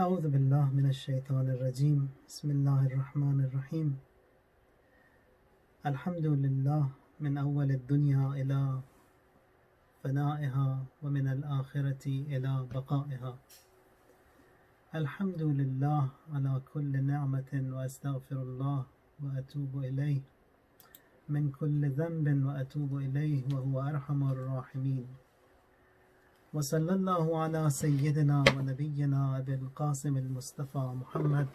أعوذ بالله من الشيطان الرجيم بسم الله الرحمن الرحيم الحمد لله من أول الدنيا إلى فنائها ومن الآخرة إلى بقائها. الحمد لله على كل نعمة وأستغفر الله وأتوب إليه من كل ذنب وأتوب إليه وهو أرحم الراحمين. وصلى الله على سيدنا ونبينا أبي القاسم المصطفى محمد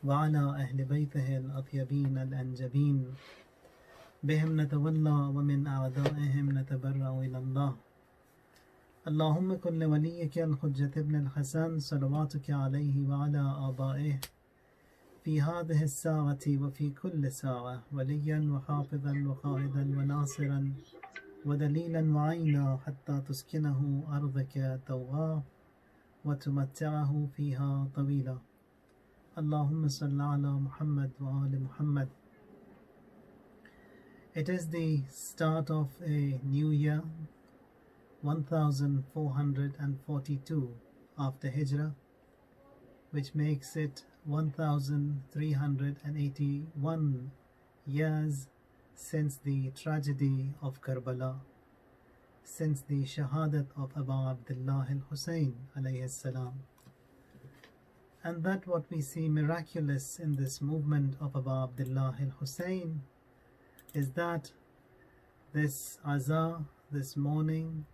وعلى أهل بيته الأطيبين الأنجبين بهم نتولى ومن أعدائهم نتبرأ إلى الله. اللهم كن لوليك الحجة ابن الحسن صلواتك عليه وعلى آبائه في هذه الساعة وفي كل ساعة وليا وحافظا وقائدا وناصرا ودليلا وعينا حتى تسكنه أرضك توغاه وتمتعه فيها طويلا. اللهم صل على محمد وآل Muhammad. It is the start of a new year, 1442 after Hijrah, which makes it 1381 years since the tragedy of Karbala, since the shahadat of Abu Abdullah al-Hussein alayhi salam. And that what we see miraculous in this movement of Abu Abdullah al-Hussein is that this azah, this mourning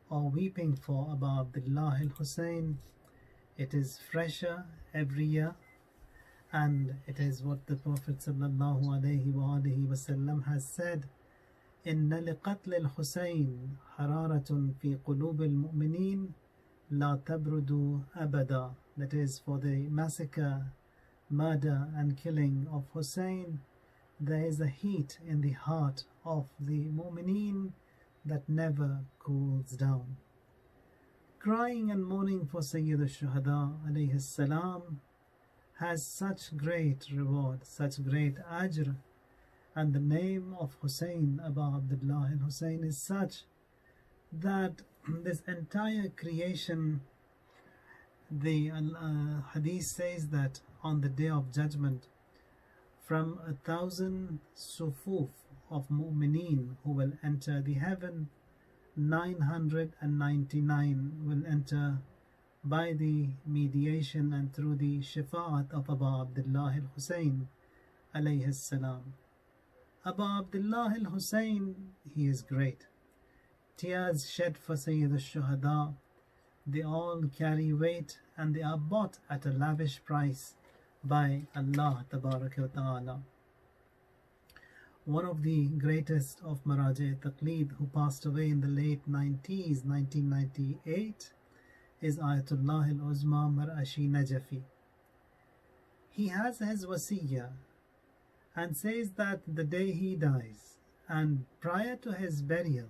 or weeping for Abu Abdullah al-Hussein, it is fresher every year, and it is what the Prophet sallallahu alayhi wa alihi wasallam has said: "Inna liqatl al-Husayn hararatun fi qulub al-mu'minin la tabrudu abada." That is, for the massacre, murder and killing of Hussein, there is a heat in the heart of the mu'mineen that never cools down. Crying and mourning for Sayyid al-Shuhada alayhi salam has such great reward, such great ajr, and the name of Hussein, Abu Abdullah al-Hussein, is such that this entire creation, the hadith says that on the day of judgment, from 1,000 sufuf of mu'mineen who will enter the heaven, 999 will enter by the mediation and through the shafa'at of Abu Abdullah al-Hussein alayhi salam. Abu Abdullah al-Hussein, he is great. Tears shed for Sayyid al-Shuhada, they all carry weight and they are bought at a lavish price by Allah Tabarak wa Ta'ala. One of the greatest of Maraja Taqleed, who passed away in the late 90s, 1998, is Ayatullah al-Uzma Mar'ashi Najafi. He has his wasiyah and says that the day he dies and prior to his burial,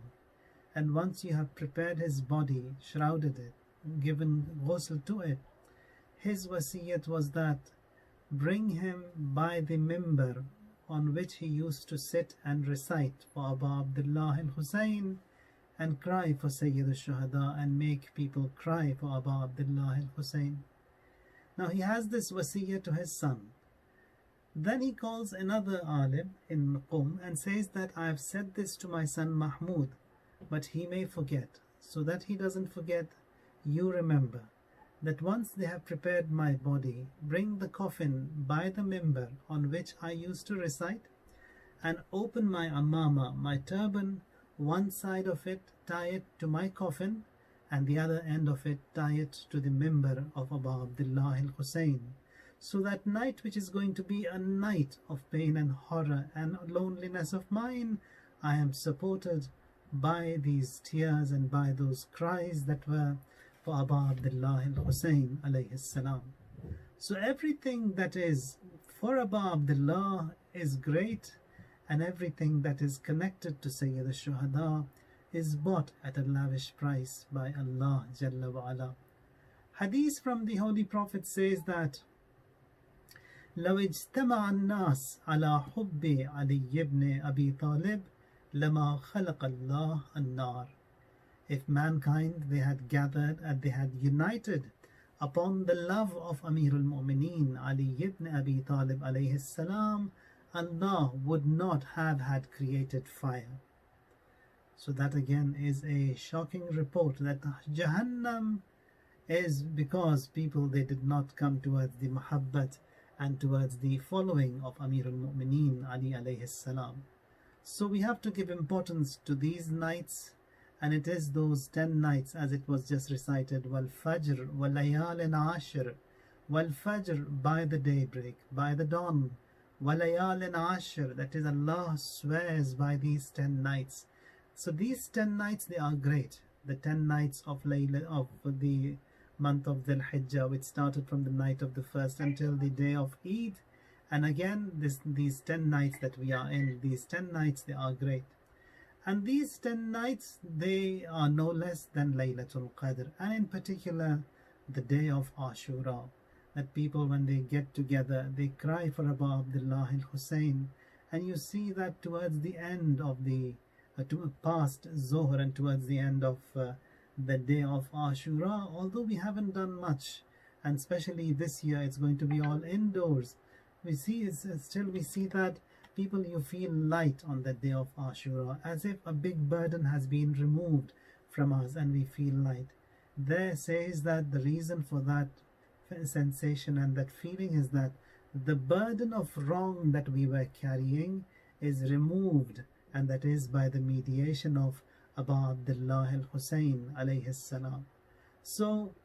and once you have prepared his body, shrouded it, given ghusl to it, his wasiyat was that bring him by the mimbar on which he used to sit and recite for Abu Abdullah al-Hussein and cry for Sayyid al-Shuhada and make people cry for Abu Abdullah al-Hussein. Now he has this wasiyah to his son. Then he calls another alim in Qum and says that I have said this to my son Mahmud, but he may forget. So that he doesn't forget, you remember that once they have prepared my body, bring the coffin by the mimbar on which I used to recite, and open my amama, my turban, one side of it, tie it to my coffin, and the other end of it, tie it to the mimbar of Abu Abdullah al-Hussein. So that night, which is going to be a night of pain and horror and loneliness of mine, I am supported by these tears and by those cries that were for Abu Abdullah al-Hussein alayhi salam. So everything that is for Abu Abdullah is great, and everything that is connected to Sayyid al-Shuhada is bought at a lavish price by Allah Jalla wa Ala. Hadith from the Holy Prophet says that لو اجتمع الناس على حب علي بن أبي طالب لما خلق الله النار. If mankind, they had gathered and they had united upon the love of Amir al-Mu'mineen Ali ibn Abi Talib alayhi salam, Allah would not have had created fire. So that again is a shocking report, that Jahannam is because people, they did not come towards the muhabbat and towards the following of Amir al-Mu'mineen Ali alayhi salam. So we have to give importance to these nights, and it is those 10 nights as it was just recited, wal fajr wal layalin ashr, wal fajr by the daybreak, by the dawn, wal layalin ashr, that is Allah swears by these 10 nights. So these 10 nights, they are great. The 10 nights of Layla, of the month of Dhul Hijjah, which started from the night of the first until the day of Eid. And again, these 10 nights that we are in, these 10 nights, they are great. And these 10 nights, they are no less than Laylatul Qadr. And in particular, the day of Ashura. That people, when they get together, they cry for Abu Abdullah al-Hussein. And you see that towards the end of the past Zohr and towards the end of the day of Ashura, although we haven't done much, and especially this year it's going to be all indoors, we see that people, you feel light on that day of Ashura, as if a big burden has been removed from us and we feel light. There says that the reason for that sensation and that feeling is that the burden of wrong that we were carrying is removed, and that is by the mediation of Abu Abdullah al-Hussein alayhi salam. So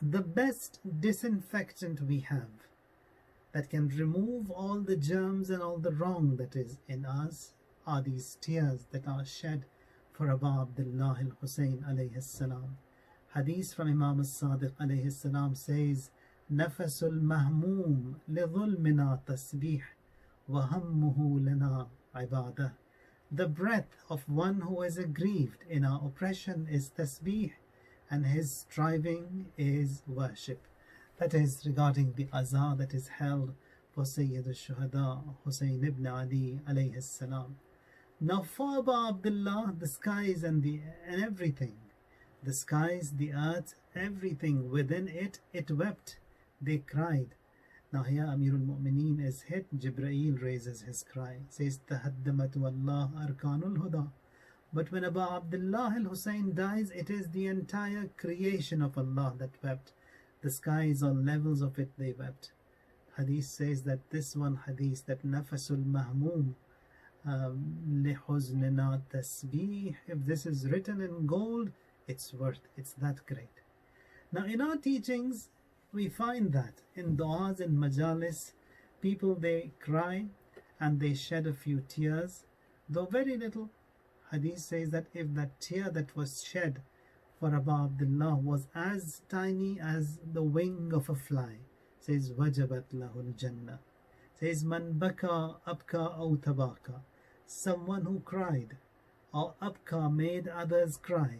the best disinfectant we have that can remove all the germs and all the wrong that is in us are these tears that are shed for Abu Abdullah al-Hussein alayhi salam. Hadith from Imam al-Sadiq alayhi salam says, Nafasul mahmoom li dhulmina tasbih wa hammuhu lana ibadah. The breath of one who is aggrieved in our oppression is tasbih, and his striving is worship. That is regarding the azar that is held for Sayyid al-Shuhada Hussein ibn Ali alayhi salam. Now for Abu Abdullah, the skies and everything, the skies, the earth, everything within it, it wept, they cried. Now here Amir al-Mu'mineen is hit, Jibreel raises his cry, says, Tahaddamat wallah arkanul huda. But when Abu Abdullah al-Hussein dies, it is the entire creation of Allah that wept. The skies, all levels of it, they wept. Hadith says that this one hadith, that Nafasul mahmoom lihuznina tasbih, if this is written in gold, it's that great. Now in our teachings, we find that in du'as and majalis, people, they cry and they shed a few tears, though very little. Hadith says that if that tear that was shed for Abu Abdullah was as tiny as the wing of a fly, says wajabat lahul jannah. Says man baka abka aw tabaka, someone who cried or abka made others cry,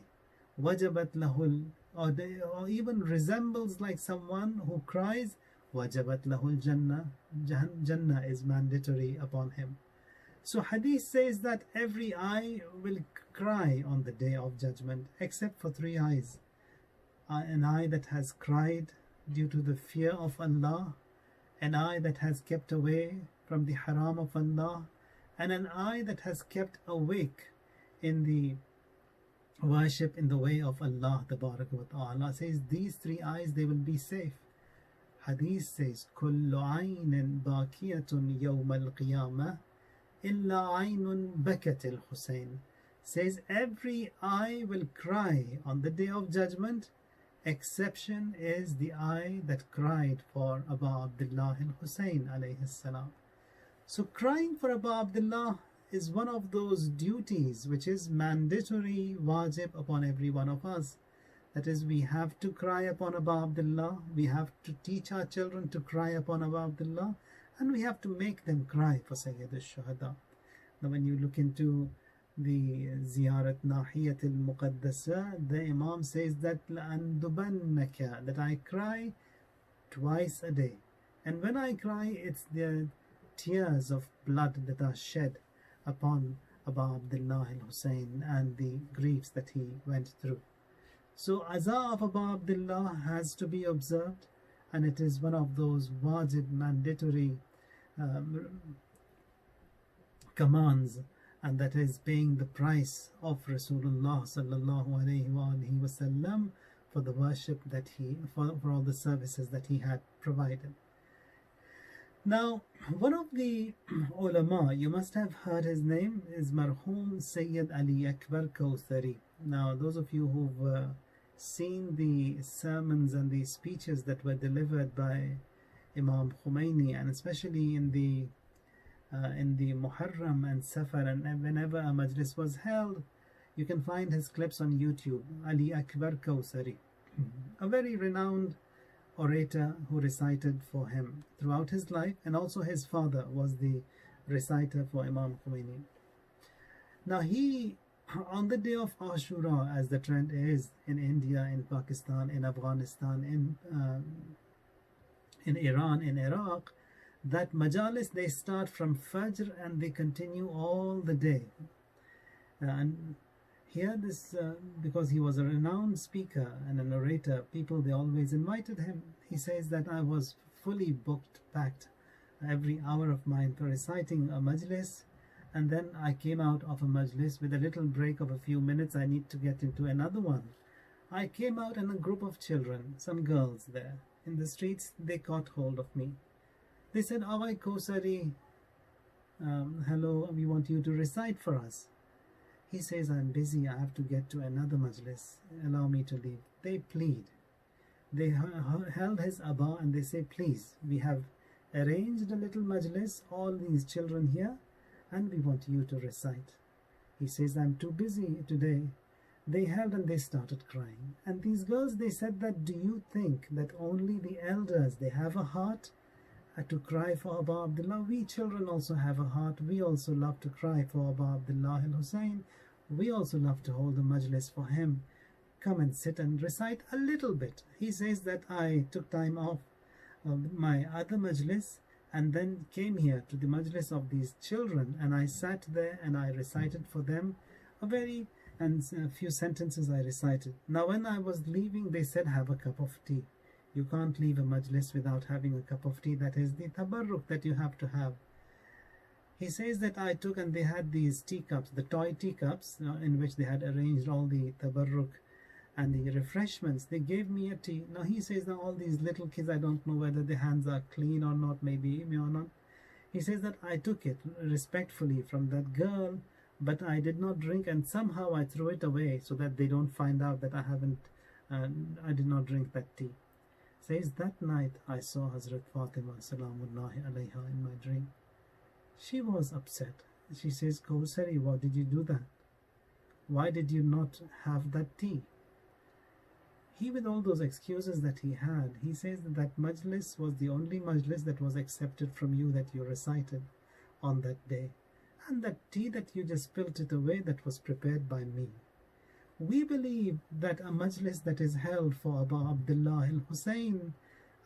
wajabat lahul, or even resembles like someone who cries, wajabat lahul jannah, jannah is mandatory upon him. So hadith says that every eye will cry on the day of judgment except for 3 eyes. An eye that has cried due to the fear of Allah, an eye that has kept away from the haram of Allah, and an eye that has kept awake in the worship in the way of Allah Tabarak wa Ta'ala. Says these 3 eyes, they will be safe. Hadith says, Kullu aynin baqiyatun yawm al-qiyamah illa aynun bakat al-Husayn. Says every eye will cry on the day of judgment, exception is the eye that cried for Abu Abdullah al-Hussein alayhi salam. So crying for Abu Abdullah is one of those duties which is mandatory, wajib upon every one of us. That is, we have to cry upon Abu Abdullah, we have to teach our children to cry upon Abu Abdullah, and we have to make them cry for Sayyid al-Shuhada. Now when you look into the Ziyarat Nahiyat al-Muqaddasa, the Imam says that لَأَنْدُبَنَّكَ, that I cry twice a day. And when I cry, it's the tears of blood that are shed upon Abu Abdullah al-Hussein and the griefs that he went through. So Aza of Abu Abdullah has to be observed, and it is one of those wajib mandatory um, commands, and that is paying the price of Rasulullah sallallahu alaihi wasallam for the worship that for all the services that he had provided. Now, one of the ulama, you must have heard his name, is Marhum Sayyid Ali Akbar Kawthari. Now, those of you who've seen the sermons and the speeches that were delivered by Imam Khomeini, and especially in the Muharram and Safar, and whenever a majlis was held, you can find his clips on YouTube. Ali Akbar Kawthari, a very renowned orator who recited for him throughout his life, and also his father was the reciter for Imam Khomeini. Now he, on the day of Ashura, as the trend is in India, in Pakistan, in Afghanistan, in Iran, in Iraq, that majalis, they start from Fajr and they continue all the day. And here this, because he was a renowned speaker and an orator, people, they always invited him. He says that I was fully booked, packed, every hour of mine for reciting a majlis, and then I came out of a majlis with a little break of a few minutes. I need to get into another one. I came out and a group of children, some girls there in the streets, they caught hold of me. They said, Awai Kawthari, hello, we want you to recite for us. He says, I'm busy, I have to get to another majlis, allow me to leave. They plead. They held his abba and they say, please, we have arranged a little majlis, all these children here, and we want you to recite. He says, I'm too busy today. They held and they started crying. And these girls, they said that, do you think that only the elders, they have a heart to cry for Abu Abdullah? We children also have a heart. We also love to cry for Abu Abdullah al-Hussein. We also love to hold a majlis for him. Come and sit and recite a little bit. He says that I took time off my other majlis and then came here to the majlis of these children, and I sat there and I recited for them a few sentences I recited. Now when I was leaving, they said, have a cup of tea. You can't leave a majlis without having a cup of tea. That is the tabarruk that you have to have. He says that I took, and they had these teacups, the toy teacups, in which they had arranged all the tabarruk and the refreshments. They gave me a tea. Now he says that all these little kids, I don't know whether their hands are clean or not, maybe or not. He says that I took it respectfully from that girl, but I did not drink, and somehow I threw it away so that they don't find out that I did not drink that tea. Says that night I saw Hazrat Fatima Salamullahi alayha in my dream. She was upset. She says, Kawthari, why did you do that? Why did you not have that tea? He, with all those excuses that he had, he says that majlis was the only majlis that was accepted from you, that you recited on that day. And that tea that you just spilled it away, that was prepared by me. We believe that a majlis that is held for Abu Abdullah al-Hussein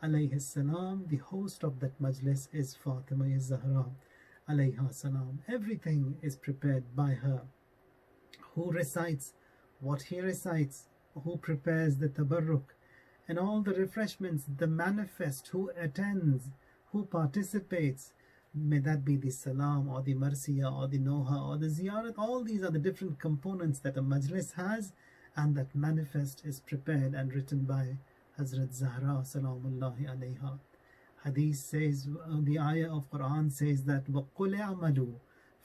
alayhi salam, the host of that majlis is Fatima az-Zahra alayha salam. Everything is prepared by her. Who recites what he recites, who prepares the tabarruk and all the refreshments, the manifest, who attends, who participates, may that be the salam or the marsiya or the noha or the ziyarat. All these are the different components that a majlis has, and that manifest is prepared and written by Hazrat Zahra salamullahi alayha. Hadith says, the ayah of Quran says that وَقُلْ اعْمَلُوا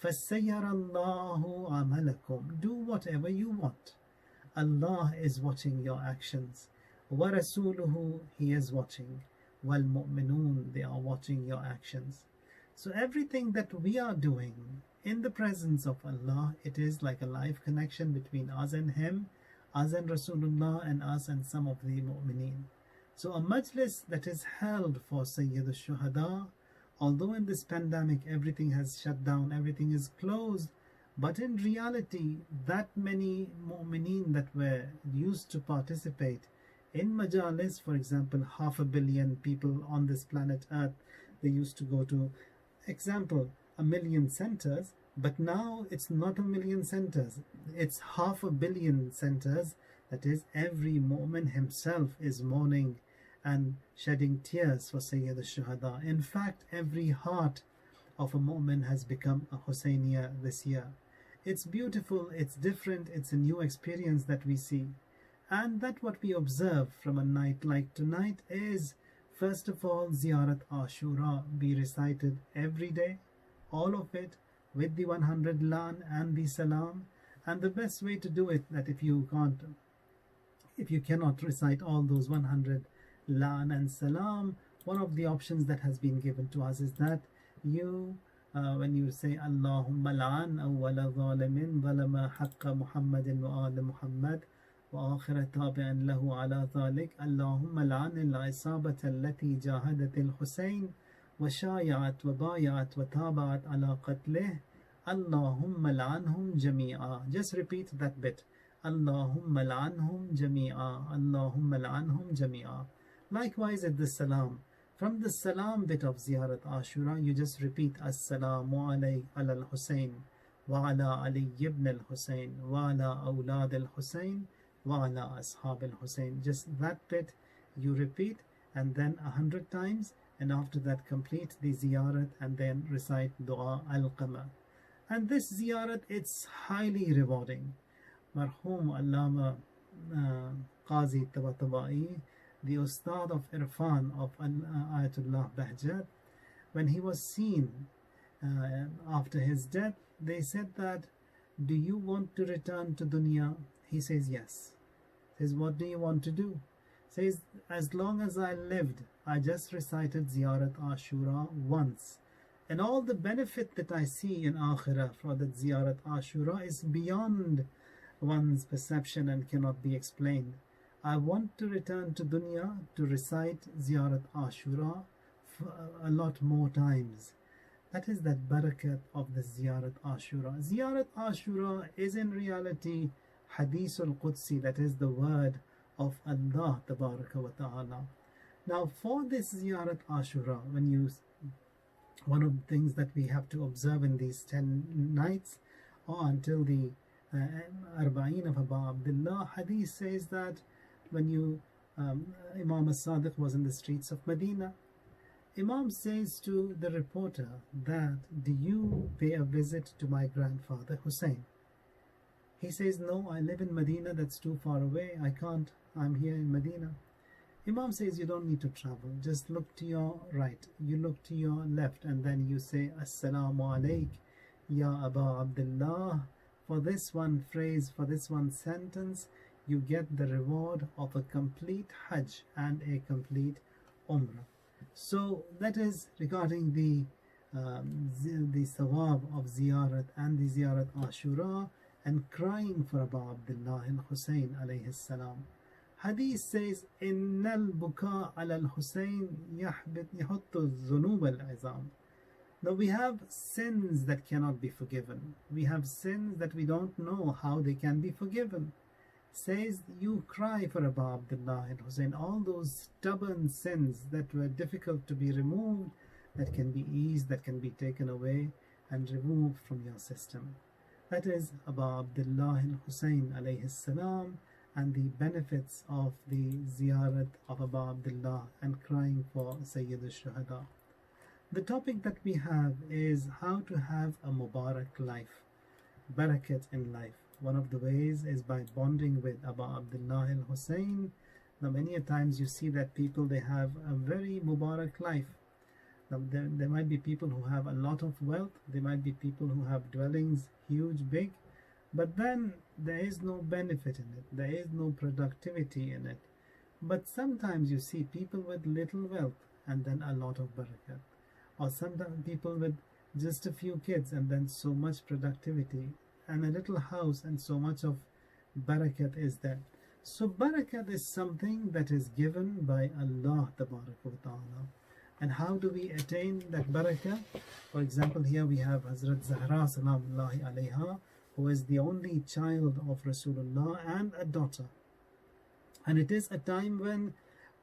فَسَيَّرَ اللَّهُ عَمَلَكُمْ. Do whatever you want. Allah is watching your actions. وَرَسُولُهُ, He is watching. وَالْمُؤْمِنُونَ, they are watching your actions. So everything that we are doing in the presence of Allah, it is like a live connection between us and Him, us and Rasulullah, and us and some of the mu'mineen. So a majlis that is held for Sayyid al-Shuhada, although in this pandemic everything has shut down, everything is closed, but in reality that many mu'mineen that were used to participate in majalis, for example, 500 million people on this planet Earth, they used to go to, example, 1 million centers, but now it's not 1 million centers, it's 500 million centers That is, every mu'min himself is mourning and shedding tears for Sayyid al-Shuhada. In fact, every heart of a mu'min has become a Husainiya this year. It's beautiful, it's different, it's a new experience that we see. And that what we observe from a night like tonight is, first of all, Ziyarat Ashura be recited every day, all of it, with the 100 lan and the salam. And the best way to do it, that if you cannot recite all those 100 lan and salam, one of the options that has been given to us is that you, when you say Allahumma la'an awwala zalimin zalama haqqa Muhammadin wa ala Muhammad wa akhira tabi'an lahu ala dhalik, Allahumma la'an al-isabata allati jahadat al-Husayn wa shaya'at wa baya'at wa taba'at ala qatlih, Allahumma la'anhum jami'a. Just repeat that bit. Allahumma la'anhum jami'a. Allahumma la'anhum jami'a. Likewise at the salam. From the salam bit of Ziyarat Ashura, you just repeat Assalamu alayhi ala al-Husayn wa ala Ali ibn al-Husayn wa ala awlad al-Husayn wa ala ashab al-Husayn. Just that bit you repeat, and then 100 times, and after that complete the ziyarat and then recite Dua al-Qamar. And this ziyarat, it's highly rewarding. Marhum Allama Qazi Tabatabai, the Ustad of Irfan of Ayatullah Bahjat, when he was seen after his death, they said that, do you want to return to dunya? He says yes. Says, what do you want to do? Says, as long as I lived, I just recited Ziyarat Ashura once. And all the benefit that I see in Akhirah for that Ziyarat Ashura is beyond one's perception and cannot be explained. I want to return to dunya to recite Ziyarat Ashura a lot more times. That is that barakat of the Ziyarat Ashura. Ziyarat Ashura is in reality Hadithul Qudsi, that is the word of Allah Tabaraka wa Ta'ala. Now for this Ziyarat Ashura, one of the things that we have to observe in these 10 nights or until the Arba'in of Aba Abdullah, Hadith says that when Imam as-Sadiq was in the streets of Medina, Imam says to the reporter that, do you pay a visit to my grandfather Hussein? He says, no, I live in Medina, that's too far away, I can't, I'm here in Medina. Imam says, you don't need to travel, just look to your right, you look to your left, and then you say, Assalamu alayk, Ya Aba Abdullah. For this one phrase, for this one sentence, you get the reward of a complete Hajj and a complete Umrah. So that is regarding the sawab of ziyarat and the ziyarat Ashura and crying for Abu Abdullah al-Husayn alayhi salam. Hadith says, Innal buka ala al-Husayn yahuttu dhunub al-izam. Now we have sins that cannot be forgiven. We have sins that we don't know how they can be forgiven. Says, you cry for Abu Abdullah al-Husayn, all those stubborn sins that were difficult to be removed, that can be eased, that can be taken away and removed from your system. That is Abu Abdullah al-Husayn alayhi salam, and the benefits of the ziyarat of Abu Abdullah and crying for Sayyid al-Shuhada. The topic that we have is how to have a Mubarak life, Barakat in life. One of the ways is by bonding with Abu Abdullah al-Husayn. Now many a times you see that people, they have a very Mubarak life. Now there might be people who have a lot of wealth, there might be people who have dwellings huge, big, but then there is no benefit in it, there is no productivity in it. But sometimes you see people with little wealth and then a lot of barakat, or sometimes people with just a few kids and then so much productivity, and a little house and so much of barakat is there. So barakat is something that is given by Allah Tabaraka wa Ta'ala. And how do we attain that barakah? For example, here we have Hazrat Zahra Salamullahi alayha, who is the only child of Rasulullah and a daughter. And it is a time when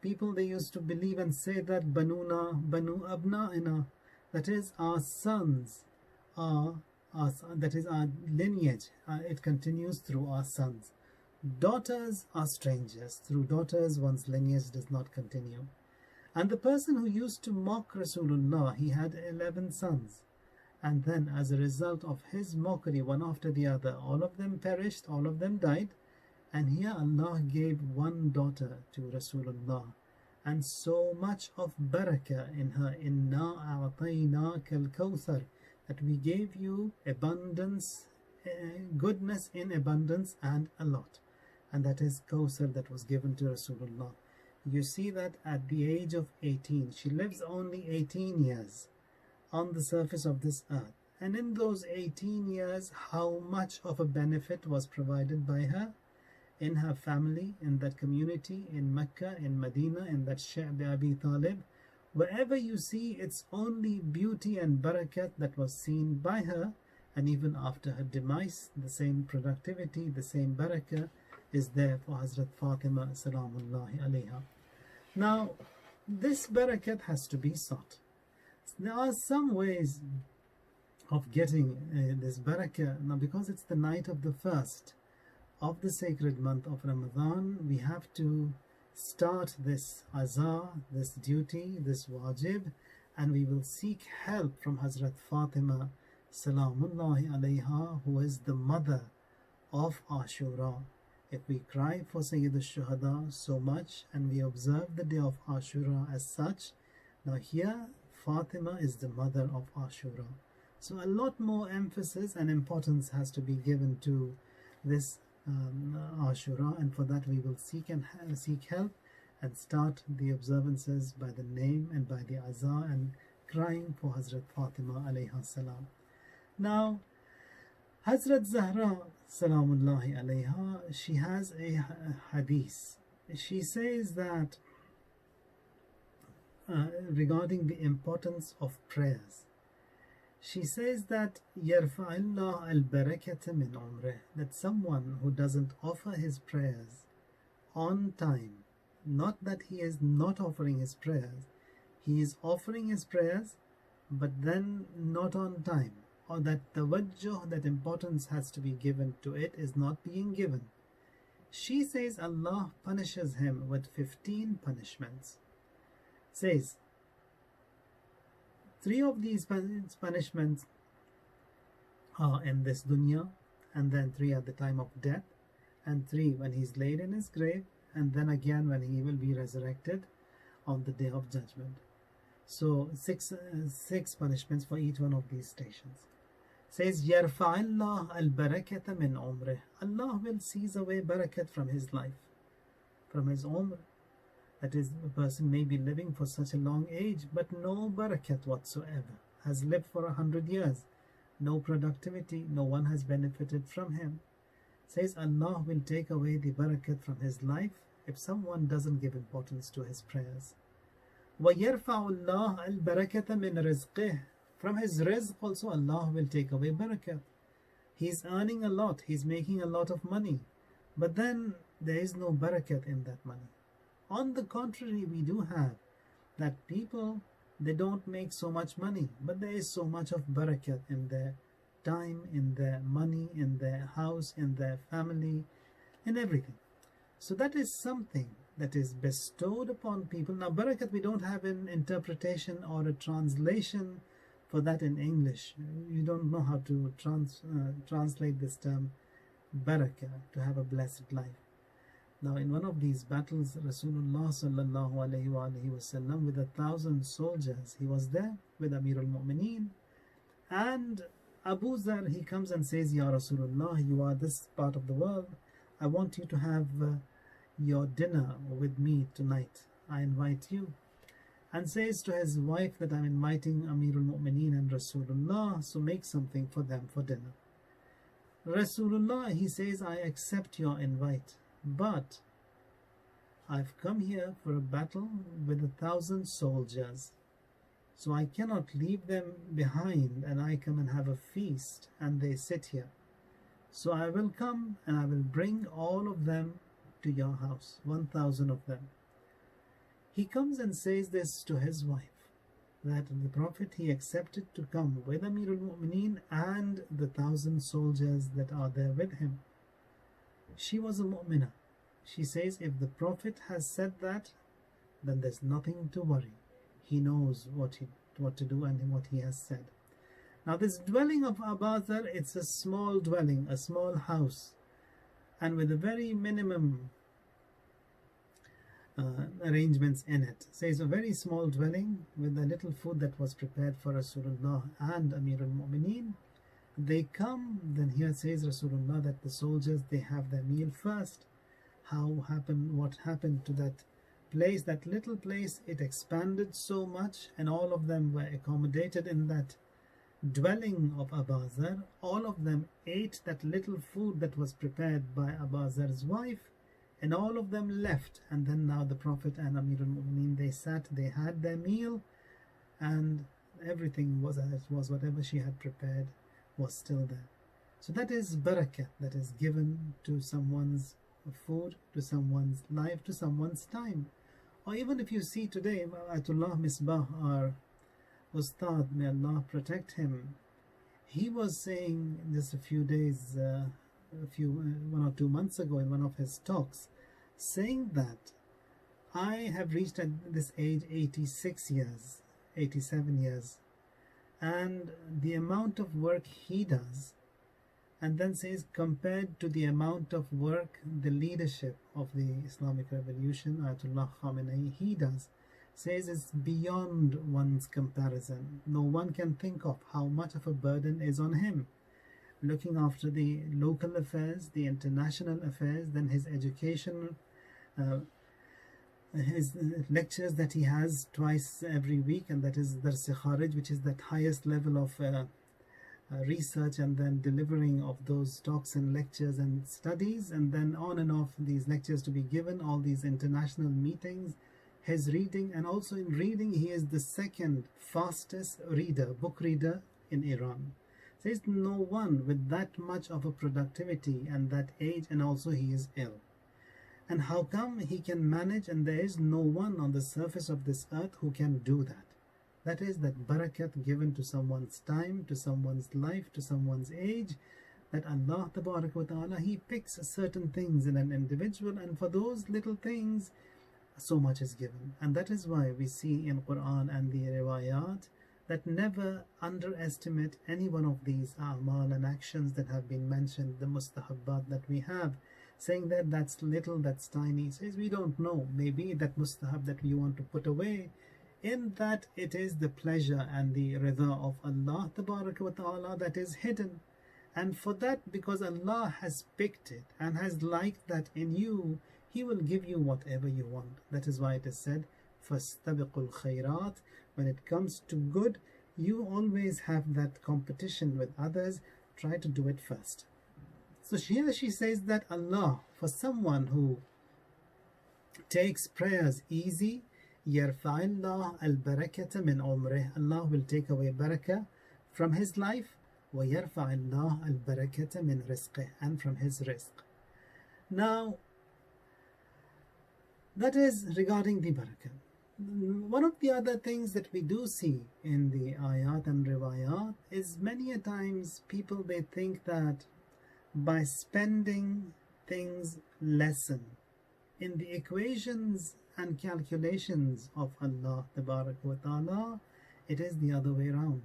people, they used to believe and say that Banuna, Banu Abna'ina, that is our sons are that is our lineage, it continues through our sons. Daughters are strangers. Through daughters, one's lineage does not continue. And the person who used to mock Rasulullah, he had 11 sons. And then, as a result of his mockery, one after the other, all of them perished, all of them died. And here Allah gave one daughter to Rasulullah. And so much of barakah in her, inna a'tainaka al-kawthar, that we gave you abundance, goodness in abundance and a lot. And that is Kawthar that was given to Rasulullah. You see that at the age of 18, she lives only 18 years on the surface of this earth. And in those 18 years, how much of a benefit was provided by her in her family, in that community, in Mecca, in Medina, in that Sha'b Abi Talib. Wherever you see, it's only beauty and barakat that was seen by her. And even after her demise, the same productivity, the same barakah is there for Hazrat Fatima Salamullahi alayha. Now, this barakat has to be sought. There are some ways of getting this barakah. Now, because it's the night of the first of the sacred month of Ramadan, we have to start this azar, this duty, this wajib, and we will seek help from Hazrat Fatima Salamullahi alayha, who is the mother of Ashura. If we cry for Sayyid al-Shuhada so much and we observe the day of Ashura as such, now here Fatima is the mother of Ashura. So a lot more emphasis and importance has to be given to this Ashura, and for that we will seek help and start the observances by the name and by the azar and crying for Hazrat Fatima alayha salam. Now, Hazrat Zahra Salamullahi alayha, she has a hadith. She says that regarding the importance of prayers, she says that Yarfa'illah al-barakata min umrih, that someone who doesn't offer his prayers on time, not that he is not offering his prayers, he is offering his prayers but then not on time, or that tawajjuh, that importance has to be given to it, is not being given. She says Allah punishes him with 15 punishments. Says 3 of these punishments are in this dunya, and then 3 at the time of death, and 3 when he's laid in his grave, and then again when he will be resurrected on the day of judgment. So 6 punishments for each one of these stations. Says Yarfa'illah al-barakata min umrih, Allah will seize away barakat from his life, from his umr. That is, a person may be living for such a long age, but no barakat whatsoever, has lived for 100 years, no productivity, no one has benefited from him. Says Allah will take away the barakat from his life if someone doesn't give importance to his prayers. وَيَرْفَعُ اللَّهُ الْبَرَكَةَ مِنْ رِزْقِهِ, from his rizq also Allah will take away barakat. He's earning a lot, he's making a lot of money, but then there is no barakat in that money. On the contrary, we do have that people, they don't make so much money, but there is so much of barakat in their time, in their money, in their house, in their family, in everything. So that is something that is bestowed upon people. Now, barakat, we don't have an interpretation or a translation for that in English. You don't know how to translate this term barakah, to have a blessed life. Now, in one of these battles, Rasulullah sallallahu alayhi wa sallam, with 1,000 soldiers, he was there with Amir al-Mu'mineen, and Abu Zar, he comes and says, Ya Rasulullah, you are this part of the world, I want you to have your dinner with me tonight, I invite you. And says to his wife that I'm inviting Amir al-Mu'mineen and Rasulullah, so make something for them for dinner. Rasulullah, he says, I accept your invite, but I've come here for a battle with 1,000 soldiers, so I cannot leave them behind and I come and have a feast and they sit here. So I will come and I will bring all of them to your house, 1,000 of them. He comes and says this to his wife, that the Prophet, he accepted to come with Amir al-Mu'mineen and the 1,000 soldiers that are there with him. She was a mu'minah. She says, if the Prophet has said that, then there's nothing to worry. He knows what to do and what he has said. Now this dwelling of Abu Dharr, it's a small dwelling, a small house, and with a very minimum arrangements in it. Says a very small dwelling with a little food that was prepared for Rasulullah and Amir al-Mu'mineen. They come, then here says Rasulullah that the soldiers, they have their meal first. What happened to that place, that little place? It expanded so much, and all of them were accommodated in that dwelling of Abu Dharr. All of them ate that little food that was prepared by Abu Dharr's wife, and all of them left. And then now the Prophet and Amir al-Mu'mineen, they sat, they had their meal, and everything was as it was. Whatever she had prepared was still there. So that is barakah, that is given to someone's food, to someone's life, to someone's time. Or even if you see today, Ayatollah Misbah, our Ustad, may Allah protect him, he was saying just a few days, 1 or 2 months ago in one of his talks, saying that I have reached at this age 86 years, 87 years, and the amount of work he does, and then says compared to the amount of work the leadership of the Islamic Revolution, Ayatollah Khamenei, he does, says it's beyond one's comparison. No one can think of how much of a burden is on him. Looking after the local affairs, the international affairs, then his education, his lectures that he has twice every week, and that is Dars Kharij, which is that highest level of research, and then delivering of those talks and lectures and studies, and then on and off these lectures to be given, all these international meetings, his reading, and also in reading he is the second fastest book reader in Iran. Says no one with that much of a productivity and that age, and also he is ill. And how come he can manage, and there is no one on the surface of this earth who can do that? That is that barakat given to someone's time, to someone's life, to someone's age, that Allah Tabarak wa Ta'ala, He picks certain things in an individual, and for those little things, so much is given. And that is why we see in Quran and the riwayat that never underestimate any one of these a'mal and actions that have been mentioned, the mustahabbat that we have, saying that that's little, that's tiny. Says we don't know, maybe that mustahab that we want to put away, in that it is the pleasure and the rida of Allah Tabarak wa Ta'ala that is hidden. And for that, because Allah has picked it and has liked that in you, He will give you whatever you want. That is why it is said, فَاسْتَبِقُوا الْخَيْرَاتِ. When it comes to good, you always have that competition with others. Try to do it first. So here she says that Allah, for someone who takes prayers easy, يَرْفَعِ اللَّهُ الْبَرَكَةَ مِنْ عُمْرِهِ. Allah will take away barakah from his life, وَيَرْفَعِ اللَّهُ الْبَرَكَةَ مِنْ رِزْقِهِ, and from his rizq. Now, that is regarding the barakah. One of the other things that we do see in the ayat and riwayat is many a times people, they think that by spending things lessen in the equations and calculations of Allah Tabarak wa Ta'ala, it is the other way around.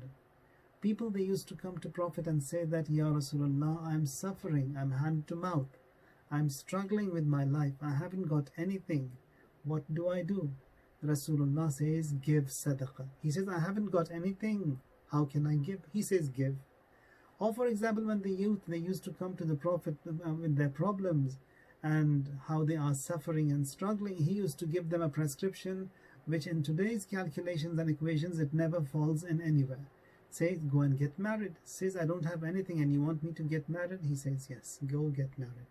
People, they used to come to Prophet and say that, Ya Rasulullah, I'm suffering, I'm hand to mouth, I'm struggling with my life, I haven't got anything, what do I do? Rasulullah says, give sadaqah. He says, I haven't got anything, how can I give? He says, give. Or for example, when the youth, they used to come to the Prophet with their problems and how they are suffering and struggling, he used to give them a prescription which in today's calculations and equations, it never falls in anywhere. Says, go and get married. Says, I don't have anything and you want me to get married? He says, yes, go get married.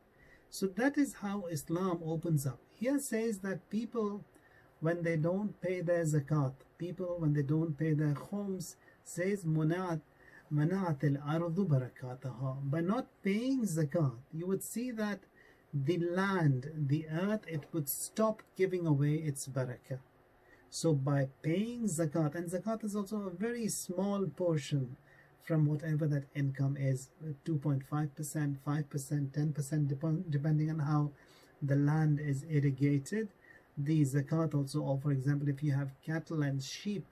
So that is how Islam opens up. Here says that people, when they don't pay their zakat, people, when they don't pay their khums, says, منعت الأرض بركاتها. By not paying zakat, you would see that the land, the earth, it would stop giving away its barakah. So by paying zakat, and zakat is also a very small portion from whatever that income is, 2.5%, 5%, 10%, depending on how the land is irrigated. The zakat also, or for example, if you have cattle and sheep,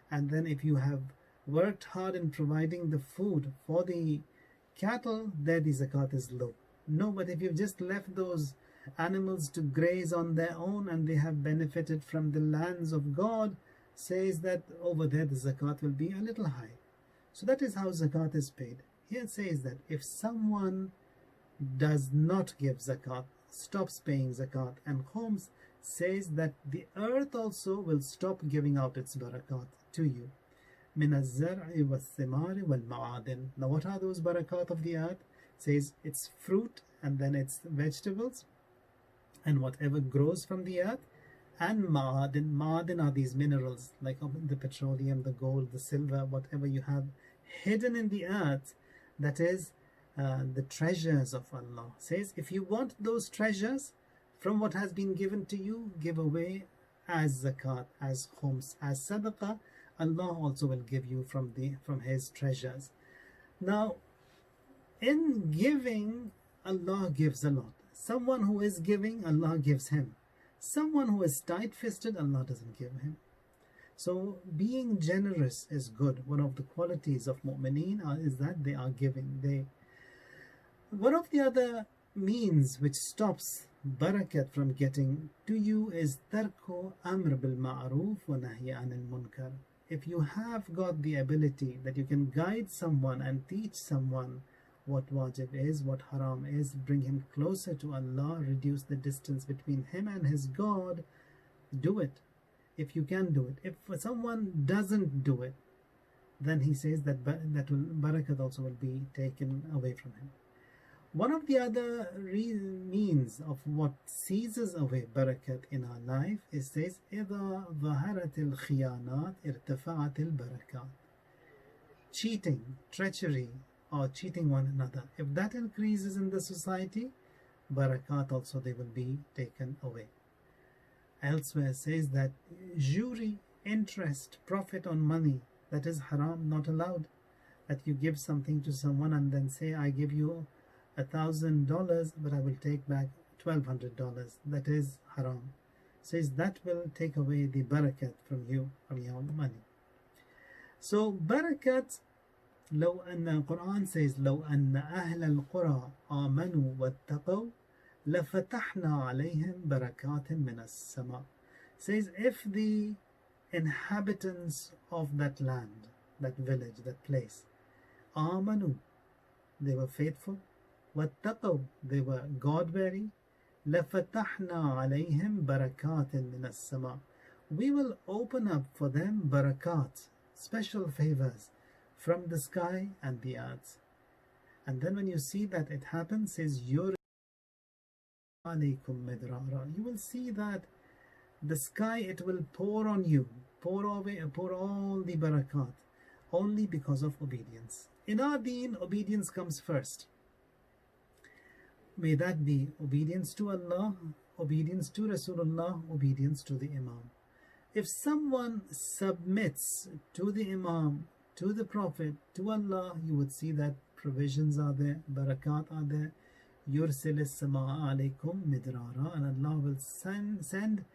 and then if you have worked hard in providing the food for the cattle, there the zakat is low. No, but if you've just left those animals to graze on their own and they have benefited from the lands of God, says that over there the zakat will be a little high. So that is how zakat is paid. Here it says that if someone does not give zakat, stops paying zakat, and Homs says that the earth also will stop giving out its barakat to you. من الزرع والثمار والمعادن. Now what are those barakat of the earth? It says it's fruit, and then it's vegetables and whatever grows from the earth, and ma'adin. Ma'adin are these minerals like the petroleum, the gold, the silver, whatever you have hidden in the earth, that is the treasures of Allah. Says if you want those treasures from what has been given to you, give away as zakat, as khums, as sadaqah. Allah also will give you from his treasures. Now in giving, Allah gives a lot. Someone who is giving, Allah gives him. Someone who is tight-fisted, Allah doesn't give him. So being generous is good. One of the qualities of mu'mineen is that they are giving. One of the other means which stops barakat from getting to you is tarku amr bil ma'ruf wa nahy anil munkar. If you have got the ability that you can guide someone and teach someone what wajib is, what haram is, bring him closer to Allah, reduce the distance between him and his God, do it. If you can do it. If someone doesn't do it, then he says that barakat also will be taken away from him. One of the other means of what seizes away barakat in our life is, says, إِذَا ظَهَرَتِ الْخِيَانَاتِ ارْتَفَعَتِ الْبَرَكَاتِ. Cheating, treachery, or cheating one another, if that increases in the society, barakat also they will be taken away. Elsewhere says that jury, interest, profit on money, that is haram, not allowed. That you give something to someone and then say, I give you $1,000, but I will take back $1,200. That is haram. Says that will take away the barakat from you, from your money. So barakat, لو أن Quran says لو أن أهل القرى آمنوا واتقوا لفتحنا عليهم بركات من السماء. Says if the inhabitants of that land, that village, that place, آمنوا, they were faithful, واتقوا, they were God-bearing, لفتحنا عليهم بركات من السماء, we will open up for them barakat, special favors from the sky and the earth. And then when you see that it happens, says Yvr alaykum midrara, you will see that the sky, it will pour on you, pour all the barakat, only because of obedience. In our deen, obedience comes first. May that be obedience to Allah, obedience to Rasulullah, obedience to the Imam. If someone submits to the Imam, to the Prophet, to Allah, you would see that provisions are there, barakat are there. يُرْسِلِ السَّمَاءَ عَلَيْكُمْ مِدْرَارًا, and Allah will send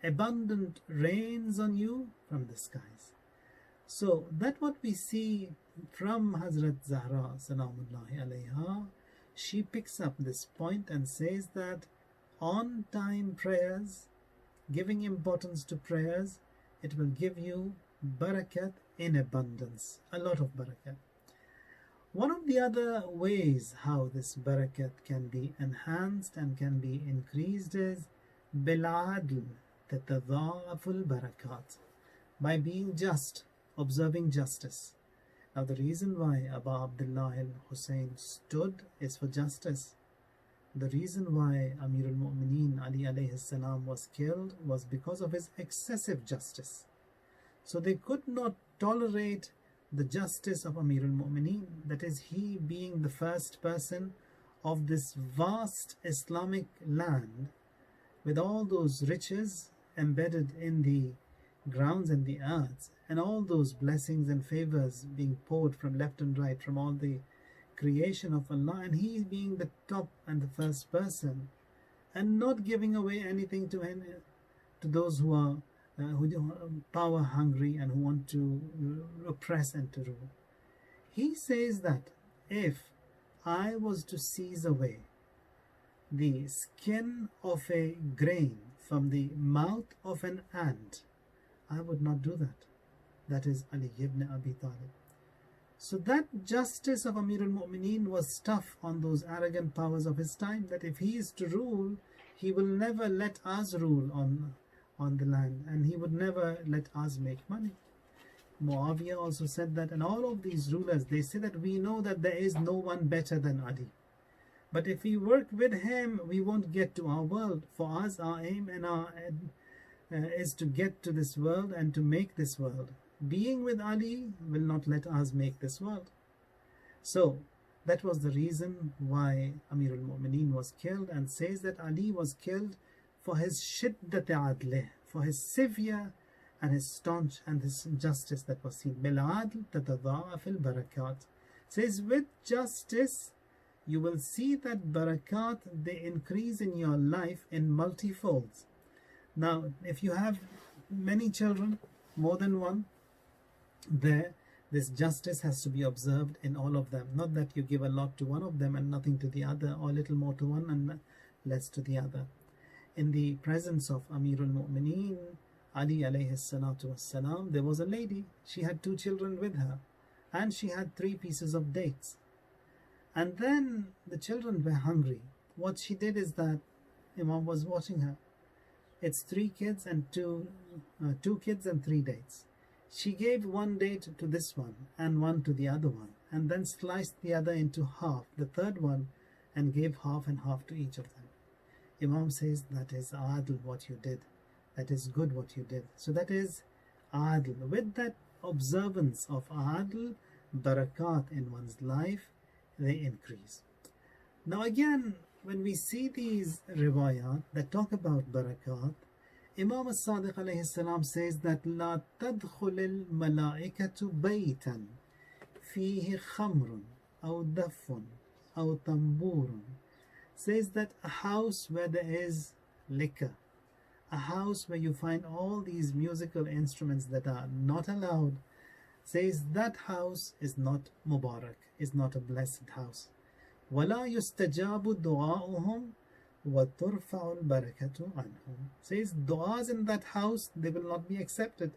abundant rains on you from the skies. So that what we see from Hazrat Zahra Salamullahi alayha, she picks up this point and says that on time prayers, giving importance to prayers, it will give you barakat in abundance, a lot of barakat. One of the other ways how this barakat can be enhanced and can be increased is بالعدل تتضاعف البركات, by being just, observing justice. Now the reason why Abu Abdullah al-Hussein stood is for justice. The reason why Amir al-Mu'mineen Ali alayhi salam was killed was because of his excessive justice. So they could not tolerate the justice of Amir al-Mu'mineen, that is, he being the first person of this vast Islamic land with all those riches embedded in the grounds and the earth, and all those blessings and favors being poured from left and right from all the creation of Allah, and he being the top and the first person, and not giving away anything to those who are power hungry and who want to oppress and to rule. He says that if I was to seize away the skin of a grain from the mouth of an ant, I would not do that. That is Ali ibn Abi Talib. So that justice of Amir al-Mu'mineen was tough on those arrogant powers of his time, that if he is to rule, he will never let us rule on the land, and he would never let us make money. Muawiyah also said that, and all of these rulers, they say that we know that there is no one better than Ali. But if we work with him, we won't get to our world. For us, our aim and is to get to this world and to make this world. Being with Ali will not let us make this world. So that was the reason why Amir al-Mu'mineen was killed, and says that Ali was killed for his shiddat adlih, for his severe and his staunch and his justice that was seen. Bil-adl tatadha'af al-barakat. Says with justice you will see that barakat, they increase in your life in multifolds. Now if you have many children, more than one, this justice has to be observed in all of them. Not that you give a lot to one of them and nothing to the other, or a little more to one and less to the other. In the presence of Amir al-Mu'mineen, Ali alayhi salatu wassalam, there was a lady. She had 2 children with her, and she had 3 pieces of dates. And then the children were hungry. What she did is that Imam was watching her. It's 3 kids and 2 kids and 3 dates. She gave 1 date to this one and 1 to the other one, and then sliced the other into half, the third one, and gave half and half to each of them. Imam says that is adl what you did. That is good what you did. So that is adl. With that observance of adl, barakat in one's life, they increase. Now again, when we see these riwayat that talk about barakat, Imam al-Sadiq alayhi salam says that لا تدخل الملائكة بيتا فيه خمر أو دف أو طنبور. Says that a house where there is liquor, a house where you find all these musical instruments that are not allowed, says that house is not Mubarak, is not a blessed house. ولا يستجاب دعاؤهم وَتُرْفَعُ الْبَرَكَةُ عَنْهُمْ. Says du'as in that house, they will not be accepted,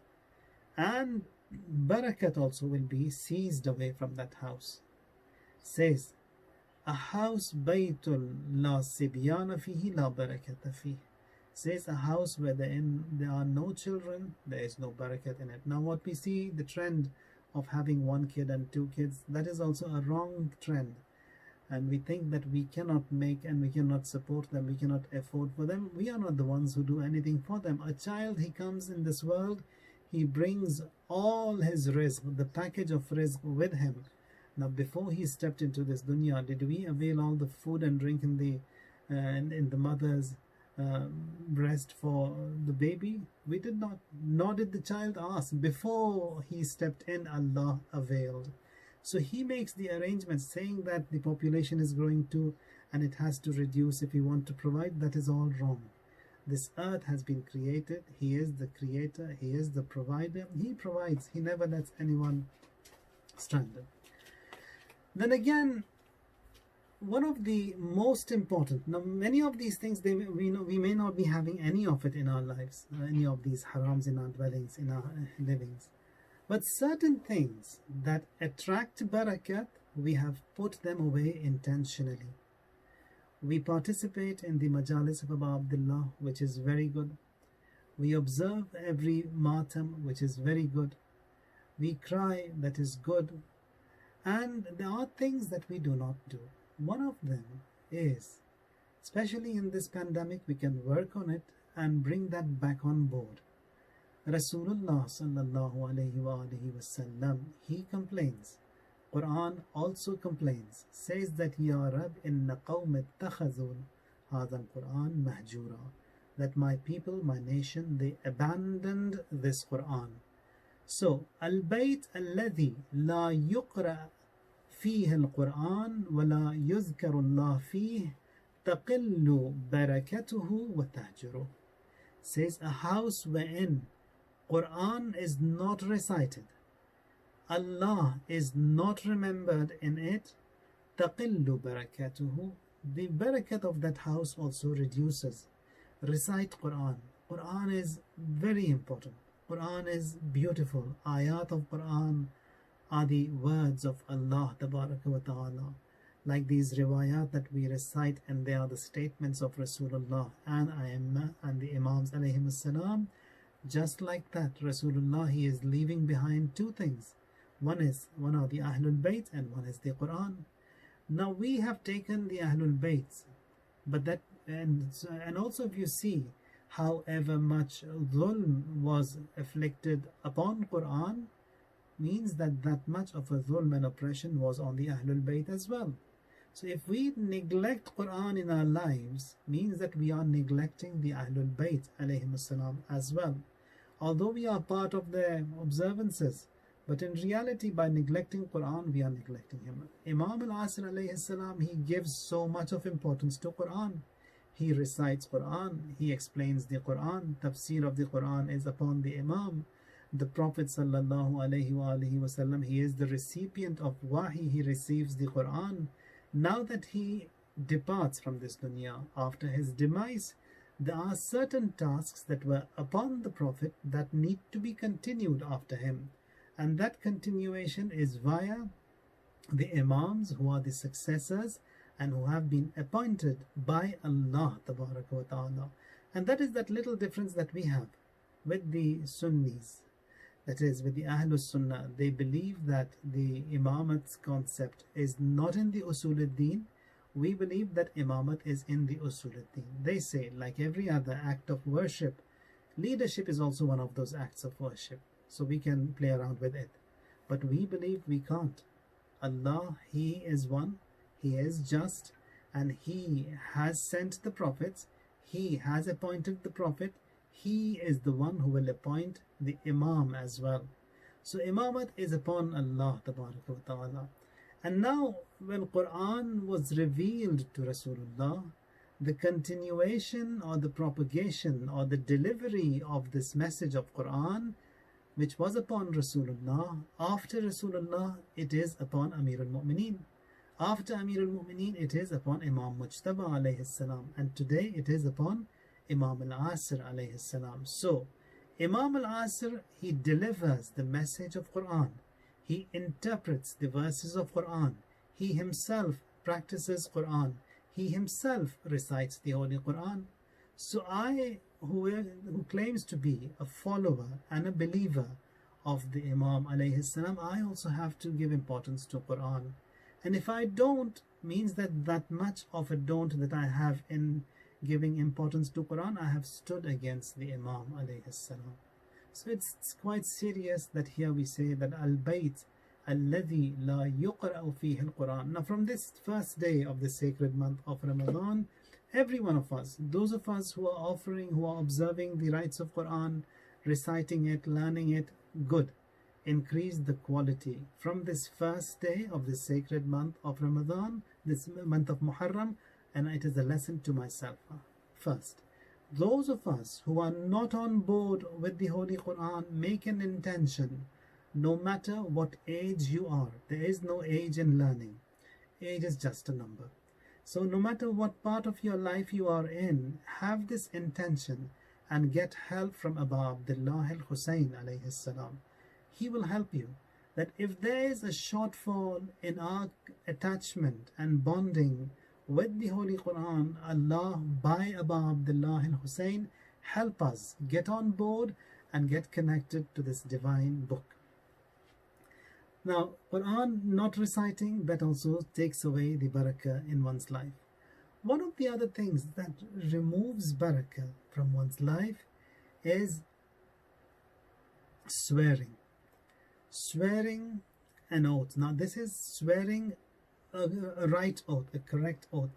and barakat also will be seized away from that house. Says a house baytul la sibyana fihi la barakata fihi. Says a house where there are no children, there is no barakat in it. Now what we see, the trend of having 1 kid and 2 kids, that is also a wrong trend. And we think that we cannot make and we cannot support them, we cannot afford for them. We are not the ones who do anything for them. A child, he comes in this world, he brings all his rizq, the package of rizq with him. Now before he stepped into this dunya, did we avail all the food and drink in the mother's breast for the baby? We did not. Nor did the child ask. Before he stepped in, Allah availed. So he makes the arrangements, saying that the population is growing too and it has to reduce if we want to provide. That is all wrong. This earth has been created. He is the creator. He is the provider. He provides. He never lets anyone stranded. Then again, one of the most important, now many of these things, we may not be having any of it in our lives, any of these harams in our dwellings, in our livings. But certain things that attract barakat, we have put them away intentionally. We participate in the majalis of Abu Abdullah, which is very good. We observe every matam, which is very good. We cry, that is good. And there are things that we do not do. One of them is, especially in this pandemic, we can work on it and bring that back on board. Rasulullah sallallahu alayhi wa alihi wasallam, he complains. Quran also complains, says that Ya Rab inna qawm ittakhazun hadha al-Quran mahjura. that my people, my nation, they abandoned this Quran. So, البيت الذي لا يقرأ فيه القرآن ولا يذكر الله فيه تقل بركته وتهجره. Says a house wherein Quran is not recited, Allah is not remembered in it, تقل بركته, the barakat of that house also reduces. Recite Quran. Quran is very important. Quran is beautiful. Ayat of Quran are the words of Allah Ta'ala. Like these riwayat that we recite, and they are the statements of Rasulullah and Aimma and the Imams alayhim salam. Just like that, Rasulullah, he is leaving behind two things. One are the Ahlul Bayt and one is the Quran. Now we have taken the Ahlul Bayt, but that and also if you see however much dhulm was afflicted upon Quran, means that that much of a dhulm and oppression was on the Ahlul Bayt as well. So if we neglect Quran in our lives, means that we are neglecting the Ahlul Bayt alayhim salam as well. Although we are part of their observances, but in reality, by neglecting Quran, we are neglecting him. Imam al-Asr alayhi salam, he gives so much of importance to Quran. He recites Quran, he explains the Quran, tafsir of the Quran is upon the Imam. The Prophet sallallahu alayhi wasallam, he is the recipient of wahi, he receives the Quran. Now that he departs from this dunya, after his demise, there are certain tasks that were upon the Prophet that need to be continued after him. And that continuation is via the Imams, who are the successors and who have been appointed by Allah Ta'ala. And that is that little difference that we have with the Sunnis. That is, with the Ahlus Sunnah, they believe that the Imamat's concept is not in the Usul al-Din. We believe that Imamat is in the Usul al-Din. They say, like every other act of worship, leadership is also one of those acts of worship. So we can play around with it. But we believe we can't. Allah, He is one, He is just, and He has sent the prophets, He has appointed the Prophet, He is the one who will appoint the Imam as well. So Imamat is upon Allah Ta'ala. And now when Quran was revealed to Rasulullah, the continuation or the propagation or the delivery of this message of Quran, which was upon Rasulullah, after Rasulullah it is upon Amir al-Mu'mineen. After Amir al-Mu'mineen it is upon Imam Mujtaba alayhi salam, and today it is upon Imam al-Asr alayhi salam. So Imam al-Asr, he delivers the message of Quran, he interprets the verses of Quran, he himself practices Quran, he himself recites the Holy Quran. So I, who claims to be a follower and a believer of the Imam alayhi salam, I also have to give importance to Quran. And if I don't, means that much of a don't that I have in giving importance to Quran, I have stood against the Imam alayhi salam. So it's quite serious that here we say that al-bayt alladhi la yuqra'u fihi al-Quran. Now from this first day of the sacred month of Ramadan, every one of us, those of us who are offering, who are observing the rites of Quran, reciting it, learning it, good. Increase the quality from this first day of the sacred month of Ramadan, this month of Muharram, and it is a lesson to myself. First, those of us who are not on board with the Holy Quran, make an intention, no matter what age you are. There is no age in learning. Age is just a number. So no matter what part of your life you are in, have this intention and get help from Abu Abdullah al-Husayn alayhi salam. He will help you. That if there is a shortfall in our attachment and bonding with the Holy Quran, Allah, by Abu Abdullah al-Husayn, help us get on board and get connected to this divine book. Now, Quran not reciting, that also takes away the barakah in one's life. One of the other things that removes barakah from one's life is swearing. Swearing an oath. Now, this is swearing a right oath, a correct oath.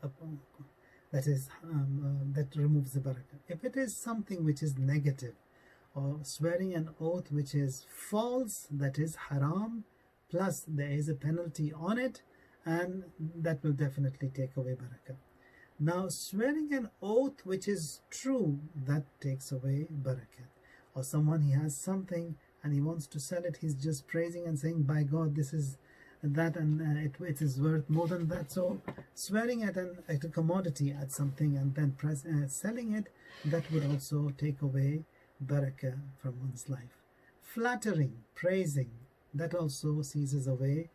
that removes the barakah. If it is something which is negative, or swearing an oath which is false, that is haram, plus there is a penalty on it, and that will definitely take away barakah. Now, swearing an oath which is true, that takes away barakah. Or someone, he has something and he wants to sell it, he's just praising and saying, by God, this is that, and it is worth more than that. So swearing at a commodity, at something, and then selling it, that would also take away barakah from one's life. Flattering, praising, that also seizes away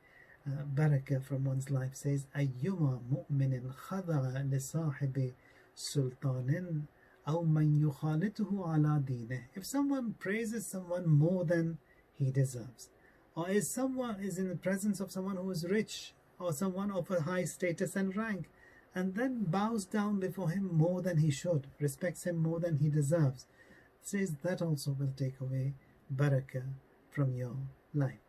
barakah from one's life. Says, ayyuma mu'minin khada'a li sahibi sultanin aw man yukhalituhu ala dineh. If someone praises someone more than he deserves, or someone is in the presence of someone who is rich, or someone of a high status and rank, and then bows down before him more than he should, respects him more than he deserves, says that also will take away barakah from your life.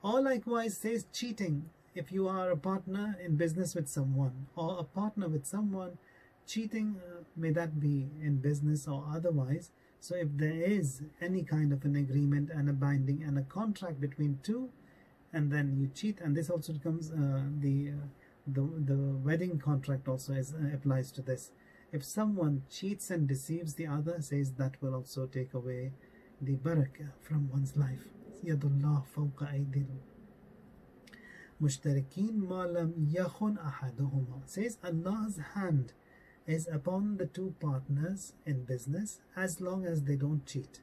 Or likewise says cheating. If you are a partner in business with someone, or a partner with someone, cheating, may that be in business or otherwise. So if there is any kind of an agreement and a binding and a contract between two, and then you cheat, and this also becomes the wedding contract also applies to this. If someone cheats and deceives the other, says that will also take away the barakah from one's life. Yadullah fawqa aydil mushtarikin ma lam yakhun ahaduhuma. Says Allah's hand is upon the two partners in business as long as they don't cheat.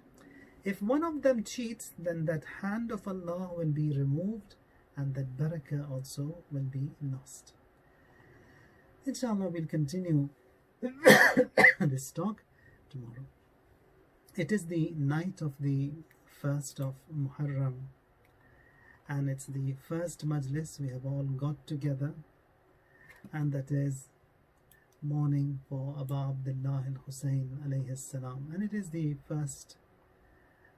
If one of them cheats, then that hand of Allah will be removed, and that barakah also will be lost. Inshallah, we'll continue this talk tomorrow. It is the night of the 1st of Muharram, and it's the first majlis we have all got together, and that is mourning for Abu Abdullah al-Husayn alayhi salam, and it is the first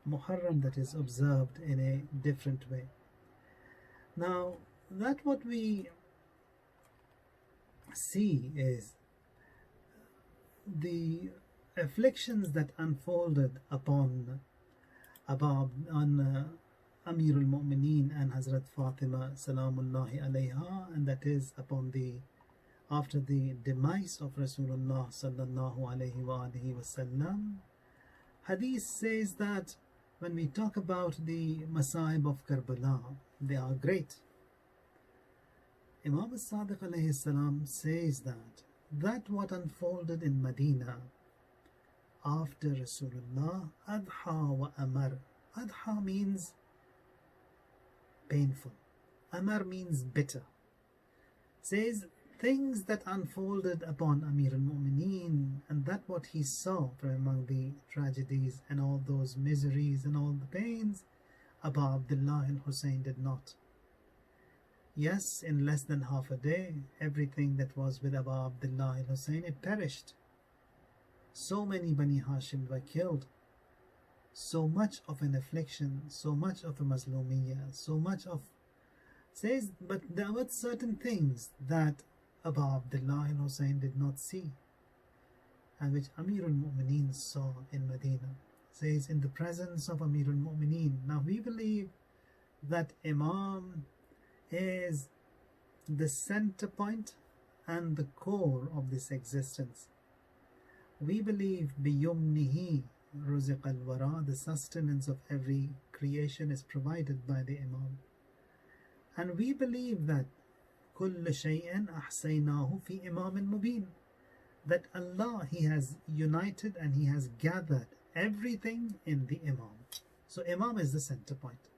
Muharram that is observed in a different way. Now, that what we see is the afflictions that unfolded upon Amirul Mu'mineen and Hazrat Fatima Salamullahi alayha, and that is upon after the demise of Rasulullah sallallahu alayhi wa alihi wasallam. Hadith says that when we talk about the Masaib of Karbala, they are great. Imam al-Sadiq alayhi salam says that what unfolded in Medina after Rasulullah, Adha wa Amar. Adha means painful. Amar means bitter. Says things that unfolded upon Amir al-Mu'mineen, and that what he saw from among the tragedies and all those miseries and all the pains, Abu Abdullah al-Husayn did not. Yes, in less than half a day, everything that was with Abu Abdullah al-Husayn, it perished. So many Bani Hashim were killed. So much of an affliction, so much of a Mazlumiyya, so much of... Says, but there were certain things that Abu Abdullah al-Husayn did not see, and which Amir al-Mu'mineen saw in Medina. Says, in the presence of Amir al-Mu'mineen. Now we believe that Imam is the center point and the core of this existence. We believe biyumnihi ruziq al-wara, the sustenance of every creation is provided by the Imam. And we believe that kull shay'in ahsaynahu fi imamin mubin, that Allah, He has united and He has gathered everything in the Imam. So Imam is the center point.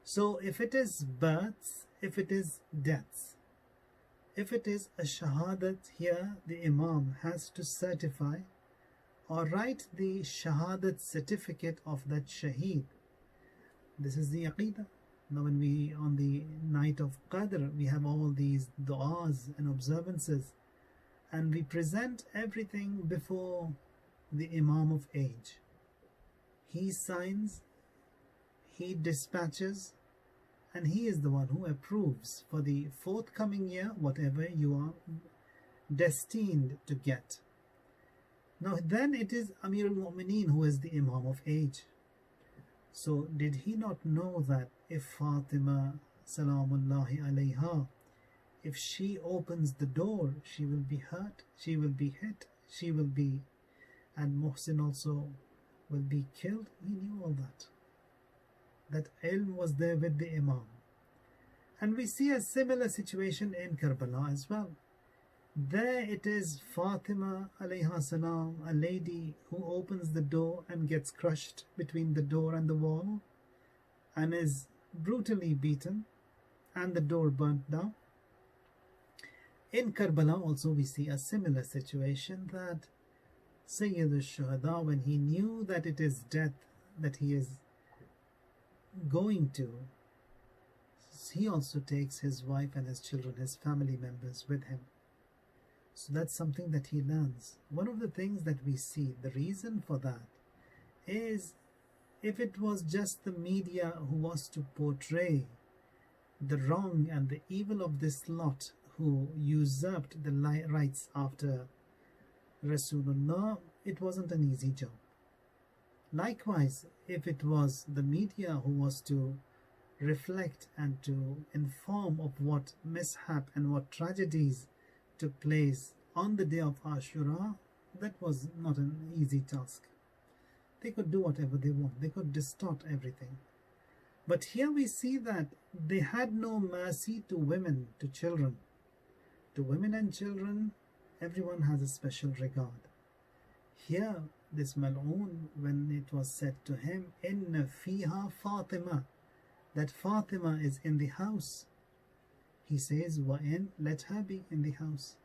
So if it is births, if it is deaths, if it is a shahadat, here the Imam has to certify or write the shahadat certificate of that shaheed. This is the aqidah. Now when we, on the night of Qadr, we have all these du'as and observances, and we present everything before the Imam of age. He signs, he dispatches, and he is the one who approves for the forthcoming year, whatever you are destined to get. Now then it is Amir al-Mu'mineen who is the Imam of age. So did he not know that if Fatima Salamullahi alayha, if she opens the door, she will be hurt, she will be hit, she will be, and Muhsin also will be killed? He knew all that. That ilm was there with the Imam. And we see a similar situation in Karbala as well. There it is Fatima alayha salam, a lady who opens the door and gets crushed between the door and the wall and is brutally beaten and the door burnt down. In Karbala also we see a similar situation, that Sayyid al-Shuhada, when he knew that it is death that he is going to, he also takes his wife and his children, his family members with him. So that's something that he learns. One of the things that we see, the reason for that is, if it was just the media who was to portray the wrong and the evil of this lot who usurped the rights after Rasulullah, it wasn't an easy job. Likewise, if it was the media who was to reflect and to inform of what mishap and what tragedies took place on the day of Ashura, that was not an easy task. They could do whatever they want, they could distort everything. But here we see that they had no mercy to women, to children. To women and children, everyone has a special regard. Here, this Mal'oon, when it was said to him, Inna fiha Fatima, that Fatima is in the house, he says, Wa'in, let her be in the house.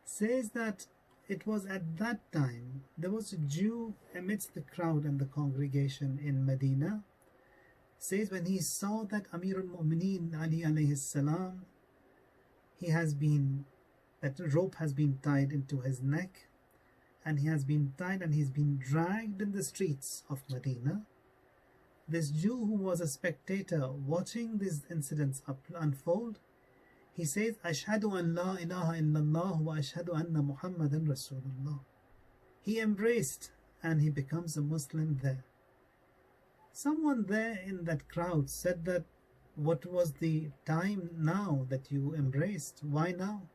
Says that it was at that time, there was a Jew amidst the crowd and the congregation in Medina. Says when he saw that Amir al-Mu'mineen Ali alayhi salam, that rope has been tied into his neck, and he has been tied and he's been dragged in the streets of Medina. This Jew who was a spectator watching these incidents unfold, he says, Ashhadu an la ilaha illallah wa ashhadu anna Muhammadan Rasulullah. He embraced and he becomes a Muslim there. Someone there in that crowd said that, what was the time now that you embraced? Why now?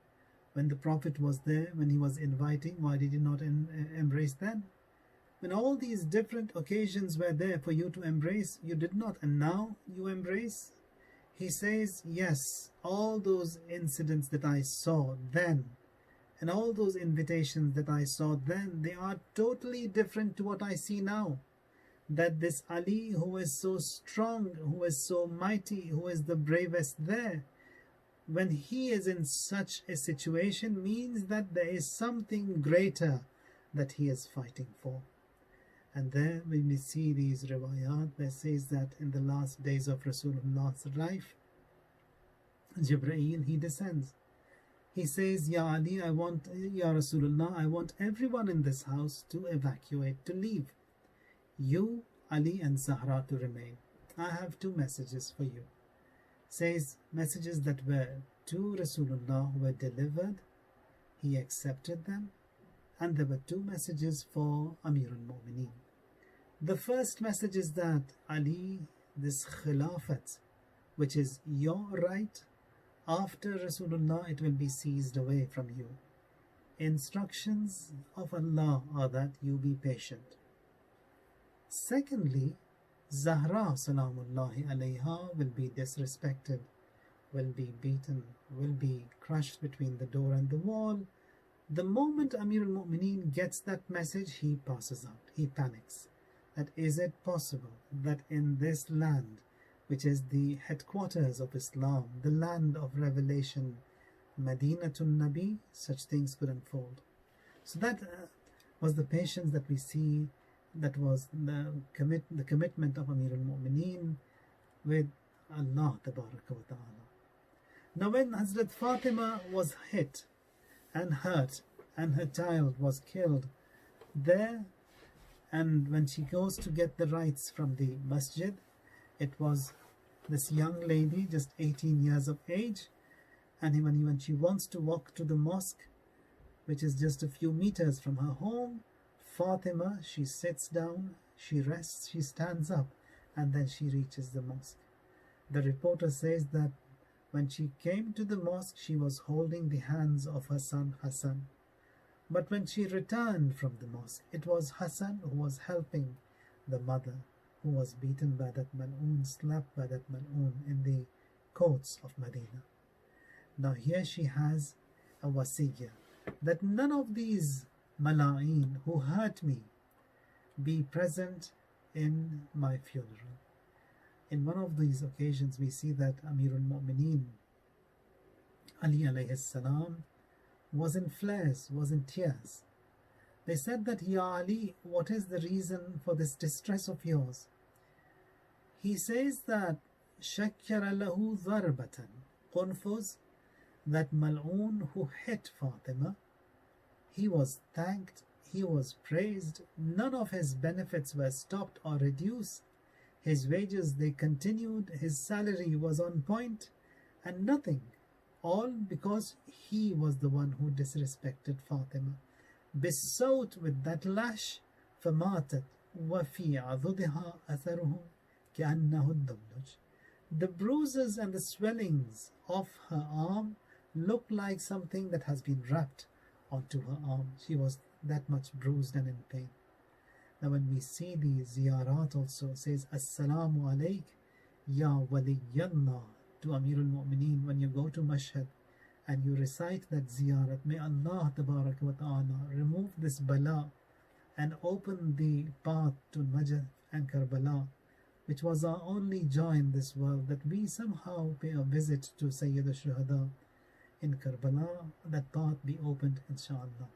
When the Prophet was there, when he was inviting, why did you not embrace then? When all these different occasions were there for you to embrace, you did not, and now you embrace? He says, yes, all those incidents that I saw then, and all those invitations that I saw then, they are totally different to what I see now. That this Ali, who is so strong, who is so mighty, who is the bravest there, when he is in such a situation, means that there is something greater that he is fighting for. And there when we see these riwayat, that says that in the last days of Rasulullah's life, Jibreel, he descends. He says, Ya Ali, Ya Rasulullah, I want everyone in this house to evacuate, to leave. You, Ali and Zahra to remain. I have two messages for you. Says messages that were to Rasulullah were delivered. He accepted them. And there were two messages for Amir al-Mu'mineen. The first message is that Ali, this Khilafat, which is your right, after Rasulullah it will be seized away from you. Instructions of Allah are that you be patient. Secondly, Zahra salamullahi alayha will be disrespected, will be beaten, will be crushed between the door and the wall. The moment Amir al-Mu'mineen gets that message, he passes out, he panics. That is it possible that in this land, which is the headquarters of Islam, the land of revelation, Madinatun Nabi, such things could unfold. So that was the patience that we see. That was the commitment of Amir al-Mu'mineen with Allah Tabaraka wa Ta'ala. Now when Hazrat Fatima was hit and hurt and her child was killed there, and when she goes to get the rights from the masjid, it was this young lady, just 18 years of age, and when she wants to walk to the mosque, which is just a few meters from her home. Fatima, she sits down, she rests, she stands up, and then she reaches the mosque. The reporter says that when she came to the mosque, she was holding the hands of her son Hassan. But when she returned from the mosque, it was Hassan who was helping the mother who was beaten by that mal'oon, slapped by that mal'oon in the courts of Medina. Now here she has a wasiyah that none of these mala'een who hurt me be present in my funeral. In one of these occasions we see that Amir al-Mu'mineen Ali alayhi salam was in flares, was in tears. They said that, Ya Ali, what is the reason for this distress of yours? He says that shakkara lahu dharbatan qunfuz, that mal'oon who hit Fatima, he was thanked, he was praised, none of his benefits were stopped or reduced, his wages they continued, his salary was on point, and nothing, all because he was the one who disrespected Fatima. Besought with that lash, فماتت وفي عضدها أثره كأنه الدملج. The bruises and the swellings of her arm looked like something that has been wrapped onto her arm. She was that much bruised and in pain. Now when we see the ziyarat also, says Assalamu alayk ya waliyallah to Amir al-Mu'mineen. When you go to Mashhad and you recite that ziyarat, may Allah tabarak wa ta'ala remove this bala and open the path to Najd and Karbala, which was our only joy in this world, that we somehow pay a visit to Sayyid al-Shuhada in Karbala, that path be opened inshallah.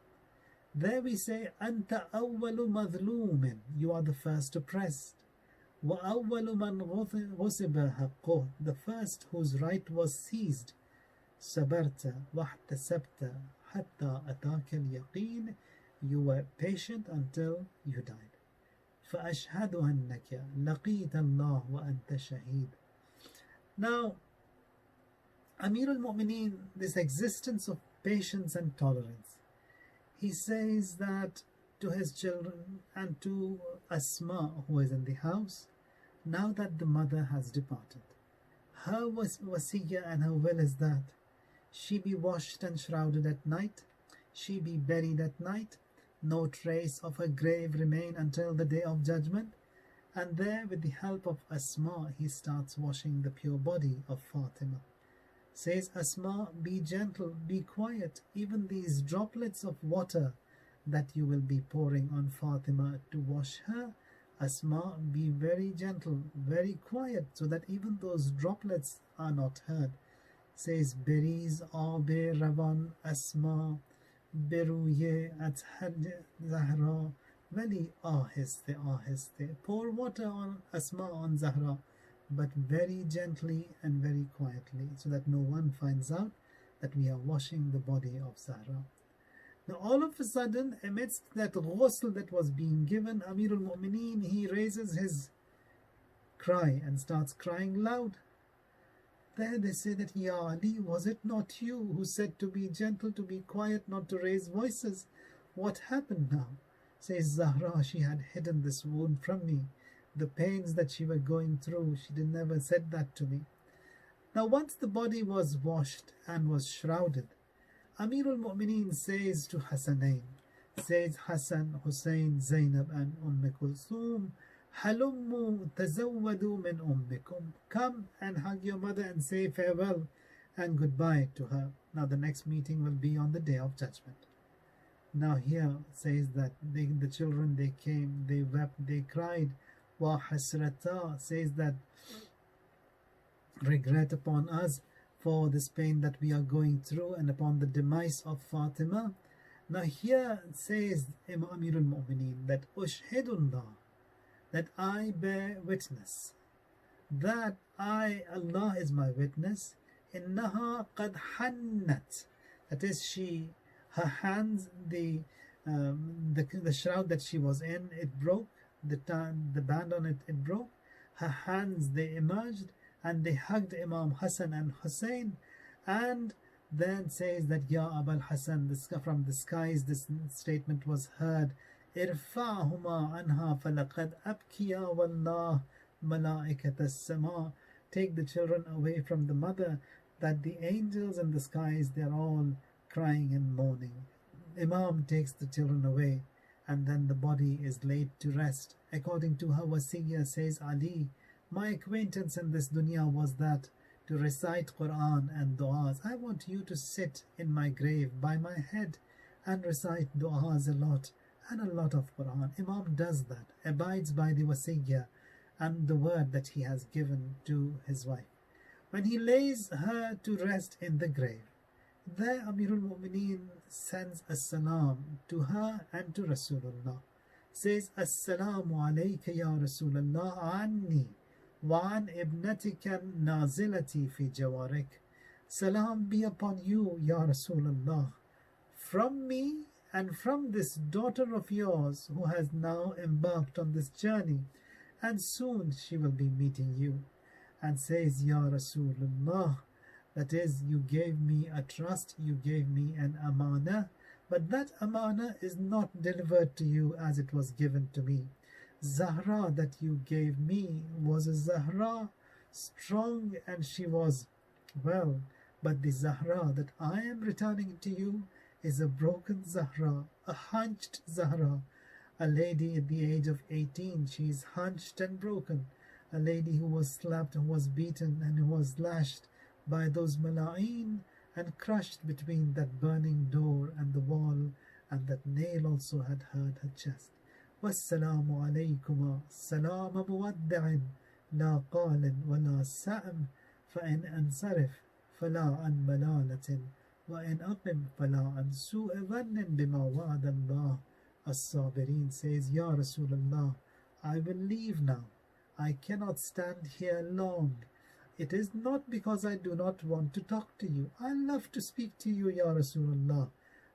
There we say, Anta awwalu madhlumin, you are the first oppressed. Wa awwalu man ghusiba haqqoh, the first whose right was seized. Sabarta wahtasabta hatta ataka al-yaqeen, you were patient until you died. فأشهد أنك لقيت الله وأنت شهيد. Now, Amir al-Mu'mineen, this existence of patience and tolerance, he says that to his children and to Asma, who is in the house, now that the mother has departed, her wasiyah and her will is that she be washed and shrouded at night, she be buried at night, no trace of her grave remain until the day of judgment. And there, with the help of Asma, he starts washing the pure body of Fatima. Says Asma, be gentle, be quiet, even these droplets of water that you will be pouring on Fatima to wash her, Asma, be very gentle, very quiet, so that even those droplets are not heard. Says Beriz Abe Ravan Asma Beruye at Zahra, very ahiste, ahiste. Pour water on Asma, on Zahra, but very gently and very quietly, so that no one finds out that we are washing the body of Zahra. Now all of a sudden, amidst that ghusl that was being given, Amir al-Mu'mineen, he raises his cry and starts crying loud. There they say that, Ya Ali, was it not you who said to be gentle, to be quiet, not to raise voices? What happened now? Says Zahra, she had hidden this wound from me. The pains that she was going through, she never said that to me. Now once the body was washed and was shrouded, Amir al-Mu'mineen says to Hassanain, says Hassan, Hussein, Zainab and Kulthum, Halummu tazawwadu min ummikum. Come and hug your mother and say farewell and goodbye to her. Now the next meeting will be on the day of judgment. Now here says that the children, they came, they wept, they cried. Wa hasrata, says that regret upon us for this pain that we are going through and upon the demise of Fatima. Now here says Amir al-Mu'mineen that Ushhidullah, that I bear witness, that I, Allah is my witness, innaha qad hannat, that is she, her hands, the shroud that she was in, it broke, the band on it, it broke, her hands, they emerged, and they hugged Imam Hassan and Hussein, and Then says that Ya Abul Hasan, from the skies this statement was heard. Irfa'huma anha falaqad abkiya wallah malaikat as-sama. Take the children away from the mother, that the angels in the skies, they're all crying and mourning. Imam takes the children away, and then the body is laid to rest. According to her wasiyya, says Ali, my acquaintance in this dunya was that to recite Quran and du'as. I want you to sit in my grave by my head and recite du'as a lot and a lot of Quran. Imam does that, abides by the wasiyya and the word that he has given to his wife. When he lays her to rest in the grave, there Amirul Mu'mineen sends a salam to her and to Rasulullah. Says, Assalamu alayka ya Rasulullah anni وعن ابنتك النازلة في جوارك. Salam be upon you, Ya Rasulullah, from me and from this daughter of yours who has now embarked on this journey, and soon she will be meeting you. And says, Ya Rasulullah, that is, you gave me a trust, you gave me an amana, but that amana is not delivered to you as it was given to me. Zahra that you gave me was a Zahra, strong, and she was well, but the Zahra that I am returning to you is a broken Zahra, a hunched Zahra. A lady at the age of 18, she is hunched and broken. A lady who was slapped, who was beaten, and who was lashed by those mala'een and crushed between that burning door and the wall, and that nail also had hurt her chest. والسلام عليكما سلام مودع لا قال ولا سأم فإن أنصرف فلا عن ملالة وإن أقم فلا عن سوء ظن بما وعد الله الصابرين. Says, Ya Rasulullah, I will leave now. I cannot stand here long. It is not because I do not want to talk to you. I love to speak to you, Ya Rasulullah.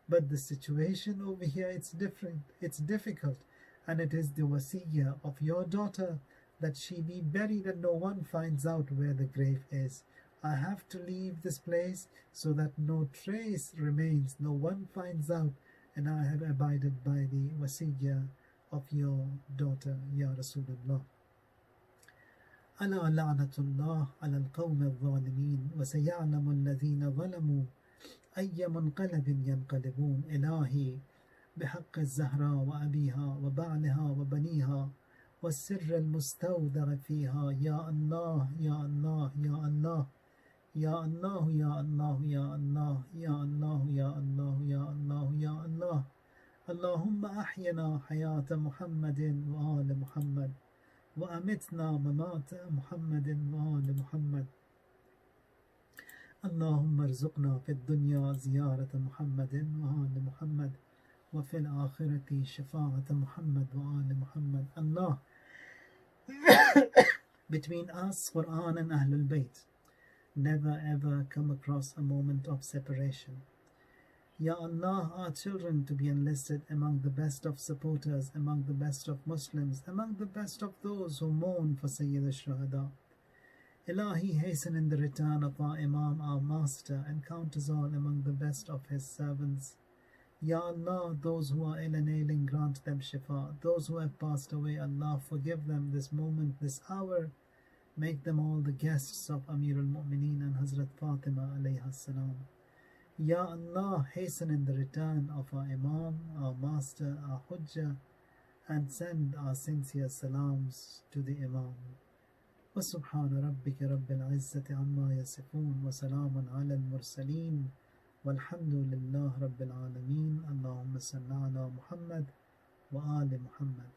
But the situation over here, it's different. It's difficult. And it is the wasiyya of your daughter that she be buried and no one finds out where the grave is. I have to leave this place so that no trace remains, no one finds out, and I have abided by the wasiyya of your daughter, Ya Rasulullah. ألا لعنة الله على القوم الظالمين وسيعلم الذين ظلموا أي منقلب ينقلبون. إلهي بحق الزهراء وأبيها وبعلها وبنيها والسر المستودع فيها، يا الله يا الله يا الله يا الله يا الله يا الله يا الله يا الله يا الله يا الله. اللهم أحينا حياة محمد وآل محمد وأمتنا ممات محمد وآل محمد. اللهم ارزقنا في الدنيا زيارة محمد وآل محمد وفي الآخرة شفاعة محمد وآل محمد. Allah, between us, Quran and Ahlul Bayt, never ever come across a moment of separation. Ya Allah, our children to be enlisted among the best of supporters, among the best of Muslims, among the best of those who mourn for Sayyid al-Shuhada. Ilahi, hasten in the return of our Imam, our Master, and count us all among the best of his servants. Ya Allah, those who are ill and ailing, grant them shifa. Those who have passed away, Allah, forgive them this moment, this hour. Make them all the guests of Amirul Mu'mineen and Hazrat Fatima alayha salam. Ya Allah, hasten in the return of our Imam, our Master, our Hujjah, and send our sincere salams to the Imam. وسبحان ربك رب العزة عما يصفون وسلام على المرسلين والحمد لله رب العالمين. اللهم صل على محمد وآل محمد.